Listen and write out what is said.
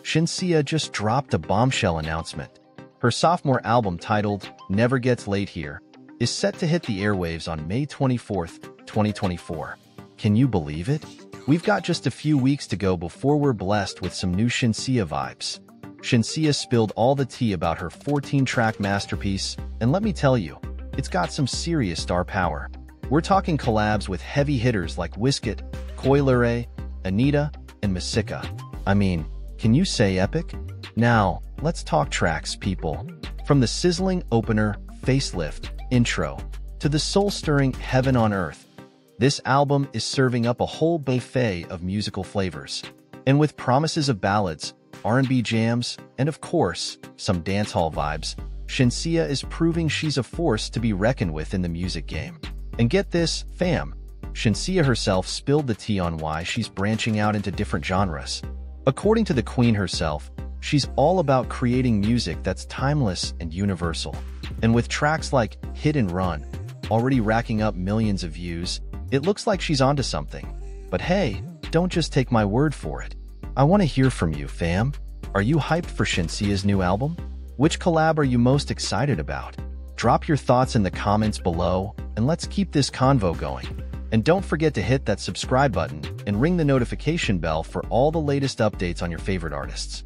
Shenseea just dropped a bombshell announcement. Her sophomore album, titled Never Gets Late Here, is set to hit the airwaves on May 24th, 2024. Can you believe it? We've got just a few weeks to go before we're blessed with some new Shenseea vibes. Shenseea spilled all the tea about her 14-track masterpiece, and let me tell you, it's got some serious star power. We're talking collabs with heavy hitters like Wizkid, Coi Leray, Anitta, and Masicka. I mean, can you say epic? Now, let's talk tracks, people. From the sizzling opener, Facelift, intro, to the soul-stirring Heaven on Earth, this album is serving up a whole buffet of musical flavors. And with promises of ballads, R&B jams, and of course, some dancehall vibes, Shenseea is proving she's a force to be reckoned with in the music game. And get this, fam, Shenseea herself spilled the tea on why she's branching out into different genres. According to the queen herself, she's all about creating music that's timeless and universal. And with tracks like Hit and Run already racking up millions of views, it looks like she's onto something. But hey, don't just take my word for it. I want to hear from you, fam. Are you hyped for Shenseea's new album? Which collab are you most excited about? Drop your thoughts in the comments below, and let's keep this convo going. And don't forget to hit that subscribe button and ring the notification bell for all the latest updates on your favorite artists.